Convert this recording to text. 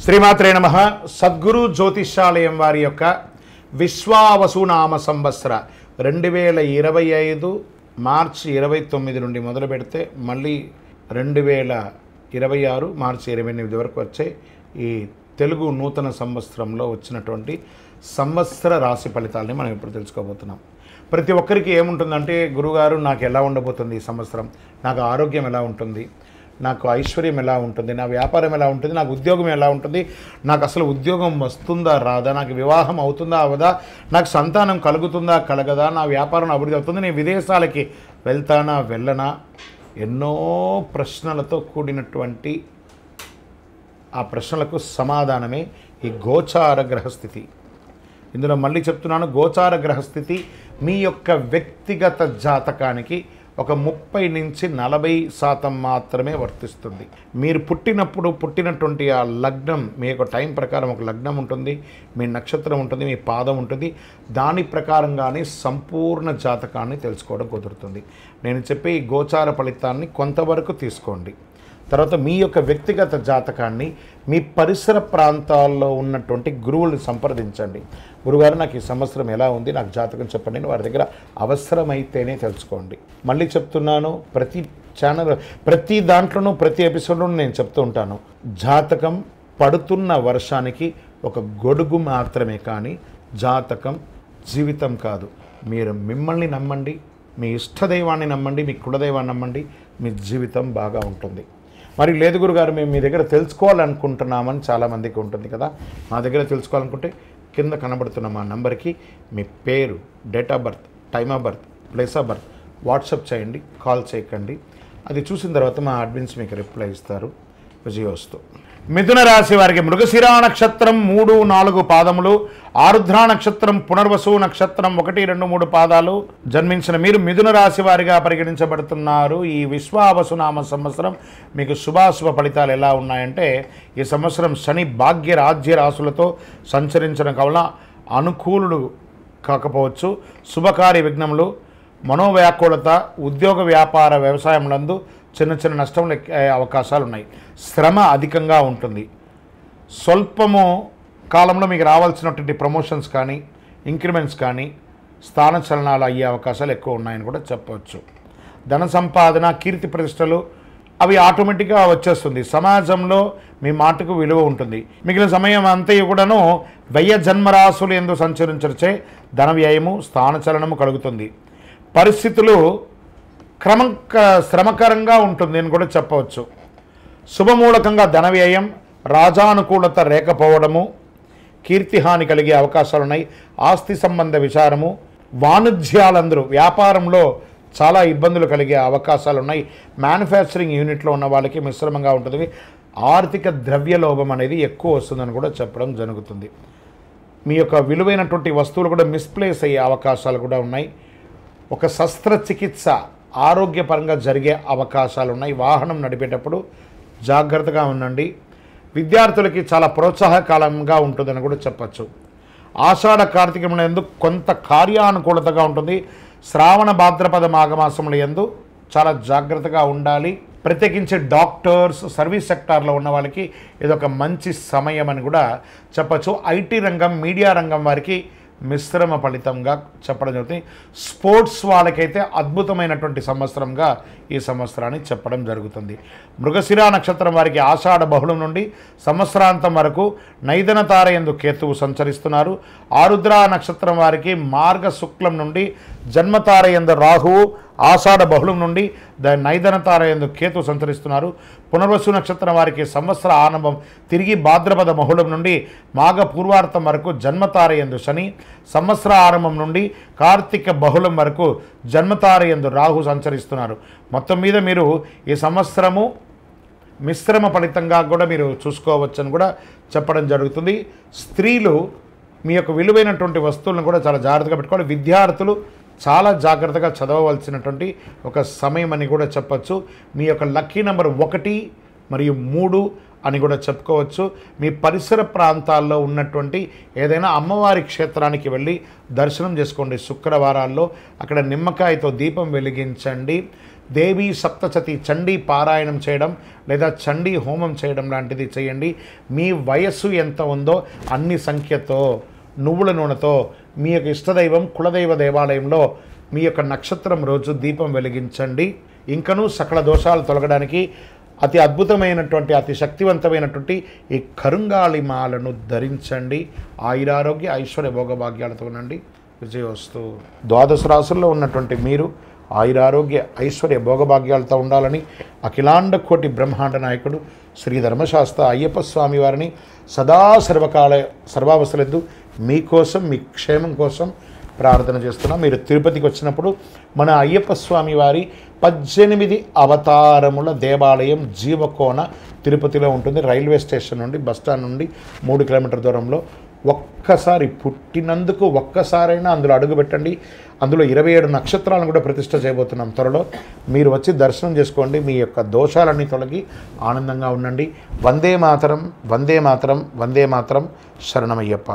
శ్రీమాత్రే నమః. సద్గురు జ్యోతిష్యాలయం వారి యొక్క విశ్వావసునామ సంవత్సర 2025 మార్చి 29 నుండి మొదలు పెడితే మళ్ళీ 2026 మార్చి 28 వరకు వచ్చే ఈ తెలుగు నూతన సంవత్సరంలో వచ్చినటువంటి సంవత్సర రాశి ఫలితాలని మనం ఇప్పుడు తెలుసుకోబోతున్నాం. ప్రతి ఒక్కరికి ఏముంటుందంటే, గురుగారు నాకు ఎలా ఉండబోతుంది ఈ సంవత్సరం, నాకు ఆరోగ్యం ఎలా ఉంటుంది, నాకు ఐశ్వర్యం ఎలా ఉంటుంది, నా వ్యాపారం ఎలా ఉంటుంది, నాకు ఉద్యోగం ఎలా ఉంటుంది, నాకు అసలు ఉద్యోగం వస్తుందా రాదా, నాకు వివాహం అవుతుందా అవదా, నాకు సంతానం కలుగుతుందా కలగదా, నా వ్యాపారం అభివృద్ధి అవుతుంది, నేను విదేశాలకి వెళ్తానా వెళ్ళనా, ఎన్నో ప్రశ్నలతో కూడినటువంటి ఆ ప్రశ్నలకు సమాధానమే ఈ గోచార గ్రహస్థితి. ఇందులో మళ్ళీ చెప్తున్నాను, గోచార గ్రహస్థితి మీ యొక్క వ్యక్తిగత జాతకానికి ఒక 30 నుంచి 40% మాత్రమే వర్తిస్తుంది. మీరు పుట్టినటువంటి ఆ లగ్నం, మీ యొక్క టైం ప్రకారం ఒక లగ్నం ఉంటుంది, మీ నక్షత్రం ఉంటుంది, మీ పాదం ఉంటుంది, దాని ప్రకారంగానే సంపూర్ణ జాతకాన్ని తెలుసుకోవడం కుదురుతుంది. నేను చెప్పే ఈ గోచార ఫలితాన్ని కొంతవరకు తీసుకోండి. తర్వాత మీ యొక్క వ్యక్తిగత జాతకాన్ని మీ పరిసర ప్రాంతాల్లో ఉన్నటువంటి గురువులను సంప్రదించండి. గురుగారు నాకు ఈ సంవత్సరం ఎలా ఉంది, నాకు జాతకం చెప్పండి అని వారి దగ్గర అవసరమైతేనే తెలుసుకోండి. మళ్ళీ చెప్తున్నాను, ప్రతి దాంట్లోనూ ప్రతి ఎపిసోడ్లోనూ నేను చెప్తూ ఉంటాను, జాతకం పడుతున్న వర్షానికి ఒక గొడుగు మాత్రమే, కానీ జాతకం జీవితం కాదు. మీరు మిమ్మల్ని నమ్మండి, మీ ఇష్టదైవాన్ని నమ్మండి, మీ కులదైవాన్ని నమ్మండి, మీ జీవితం బాగా ఉంటుంది. మరి లేదు గురుగారు మేము మీ దగ్గర తెలుసుకోవాలనుకుంటున్నామని చాలామందికి ఉంటుంది కదా. మా దగ్గర తెలుసుకోవాలనుకుంటే కింద కనబడుతున్న మా నంబర్కి మీ పేరు, date of birth, time of birth, place of birth WhatsApp చేయండి, కాల్ చేయకండి. అది చూసిన తర్వాత మా అడ్మిన్స్ మీకు రిప్లై ఇస్తారు. విజయోస్తు. మిథున రాశి వారికి మృగశిర నక్షత్రం 3, 4 పాదములు, ఆరుద్ర నక్షత్రం, పునర్వసు నక్షత్రం 1, 2, 3 పాదాలు జన్మించిన మీరు మిథున రాశి వారిగా పరిగణించబడుతున్నారు. ఈ విశ్వావసునామ సంవత్సరం మీకు శుభాశుభ ఫలితాలు ఎలా ఉన్నాయంటే, ఈ సంవత్సరం శని భాగ్య రాజ్య రాశులతో సంచరించడం వలన అనుకూలుడు కాకపోవచ్చు. శుభకార్య విఘ్నములు, మనోవ్యాకులత, ఉద్యోగ వ్యాపార వ్యవసాయములందు చిన్న నష్టములు అవకాశాలు ఉన్నాయి. శ్రమ అధికంగా ఉంటుంది. స్వల్పము కాలంలో మీకు రావాల్సినటువంటి ప్రమోషన్స్ కానీ, ఇంక్రిమెంట్స్ కానీ, స్థానచలనాలు అయ్యే అవకాశాలు ఎక్కువ ఉన్నాయని కూడా చెప్పవచ్చు. ధన సంపాదన, కీర్తి ప్రతిష్టలు అవి ఆటోమేటిక్గా వచ్చేస్తుంది. సమాజంలో మీ మాటకు విలువ ఉంటుంది. మిగిలిన సమయం అంతయు కూడాను వ్యయ జన్మరాశులు ఎందు సంచరించే ధన వ్యయము, స్థానచలనము కలుగుతుంది. పరిస్థితులు శ్రమకరంగా ఉంటుంది అని కూడా చెప్పవచ్చు. శుభమూలకంగా ధన వ్యయం, రాజానుకూలత లేకపోవడము, కీర్తిహాని కలిగే అవకాశాలు ఉన్నాయి. ఆస్తి సంబంధ విచారము, వాణిజ్యాలందరూ వ్యాపారంలో చాలా ఇబ్బందులు కలిగే అవకాశాలు ఉన్నాయి. మ్యానుఫ్యాక్చరింగ్ యూనిట్లో ఉన్న వాళ్ళకి మిశ్రమంగా ఉంటుంది. ఆర్థిక ద్రవ్యలోభం అనేది ఎక్కువ వస్తుందని కూడా చెప్పడం జరుగుతుంది. మీ యొక్క విలువైనటువంటి వస్తువులు కూడా మిస్ప్లేస్ అయ్యే అవకాశాలు కూడా ఉన్నాయి. ఒక శస్త్రచికిత్స ఆరోగ్యపరంగా జరిగే అవకాశాలు ఉన్నాయి. వాహనం నడిపేటప్పుడు జాగ్రత్తగా ఉండండి. విద్యార్థులకి చాలా ప్రోత్సాహకాలంగా ఉంటుందని కూడా చెప్పచ్చు. ఆషాఢ కార్తీకముల యందు కొంత కార్యానుకూలతగా ఉంటుంది. శ్రావణ భాద్రపద మాఘమాసముల యందు చాలా జాగ్రత్తగా ఉండాలి. ప్రత్యేకించి డాక్టర్స్, సర్వీస్ సెక్టార్లో ఉన్న వాళ్ళకి ఇదొక మంచి సమయం అని కూడా చెప్పచ్చు. ఐటీ రంగం, మీడియా రంగం వారికి మిశ్రమ ఫలితంగా చెప్పడం జరుగుతుంది. స్పోర్ట్స్ వాళ్ళకైతే అద్భుతమైనటువంటి సంవత్సరంగా ఈ సంవత్సరాన్ని చెప్పడం జరుగుతుంది. మృగశిర నక్షత్రం వారికి ఆషాఢ బహుళం నుండి సంవత్సరాంతం వరకు నైదన తార యందు కేతువు సంచరిస్తున్నారు. ఆరుద్ర నక్షత్రం వారికి మార్గ శుక్లం నుండి జన్మతార యందు రాహువు, ఆషాఢ బహుళం నుండి నైదన తార యందు కేతు సంచరిస్తున్నారు. పునర్వసు నక్షత్రం వారికి సంవత్సర ఆరంభం తిరిగి భాద్రపద బహుళం నుండి మాఘ పూర్వార్థం వరకు జన్మతార యందు శని, సంవత్సర ఆరంభం నుండి కార్తీక బహుళం వరకు జన్మతార యందు రాహు సంచరిస్తున్నారు. మొత్తం మీద మీరు ఈ సంవత్సరము మిశ్రమ ఫలితంగా కూడా మీరు చూసుకోవచ్చని కూడా చెప్పడం జరుగుతుంది. స్త్రీలు మీ యొక్క విలువైనటువంటి వస్తువులను కూడా చాలా జాగ్రత్తగా పెట్టుకోవాలి. విద్యార్థులు చాలా జాగ్రత్తగా చదవవలసినటువంటి ఒక సమయం అని కూడా చెప్పచ్చు. మీ యొక్క లక్కీ నెంబర్ 1 మరియు 3 అని కూడా చెప్పుకోవచ్చు. మీ పరిసర ప్రాంతాల్లో ఉన్నటువంటి ఏదైనా అమ్మవారి క్షేత్రానికి వెళ్ళి దర్శనం చేసుకోండి. శుక్రవారాల్లో అక్కడ నిమ్మకాయతో దీపం వెలిగించండి. దేవీ సప్తశతి చండీ పారాయణం చేయడం లేదా చండీ హోమం చేయడం లాంటిది చేయండి. మీ వయస్సు ఎంత ఉందో అన్ని సంఖ్యతో నువ్వుల నూనెతో మీ యొక్క ఇష్టదైవం కులదైవ దేవాలయంలో మీ యొక్క నక్షత్రం రోజు దీపం వెలిగించండి. ఇంకనూ సకల దోషాలు తొలగడానికి అతి అద్భుతమైనటువంటి అతి శక్తివంతమైనటువంటి ఈ కరుంగాళి మాలను ధరించండి. ఆయురారోగ్య ఐశ్వర్య భోగభాగ్యాలతో ఉండండి. విజయోస్తు. ద్వాదశ రాశుల్లో ఉన్నటువంటి మీరు ఆయురారోగ్య ఐశ్వర్య భోగభాగ్యాలతో ఉండాలని అఖిలాండ కోటి బ్రహ్మాండ నాయకుడు శ్రీ ధర్మశాస్త్ర అయ్యప్ప స్వామి వారిని సదా సర్వావస్థలందు మీకోసం మీ క్షేమం కోసం ప్రార్థన చేస్తున్నాం. మీరు తిరుపతికి వచ్చినప్పుడు మన అయ్యప్ప స్వామి వారి 18 అవతారముల దేవాలయం జీవకోన తిరుపతిలో ఉంటుంది. రైల్వే స్టేషన్ నుండి బస్టాండ్ నుండి 3 కిలోమీటర్ల దూరంలో. ఒక్కసారి పుట్టినందుకు ఒక్కసారైనా అందులో అడుగుపెట్టండి. అందులో 27 నక్షత్రాలను కూడా ప్రతిష్ఠ చేయబోతున్నాం త్వరలో. మీరు వచ్చి దర్శనం చేసుకోండి. మీ యొక్క దోషాలన్నీ తొలగి ఆనందంగా ఉండండి. వందే మాతరం, వందే మాతరం, వందే మాతరం. శరణమయ్యప్ప.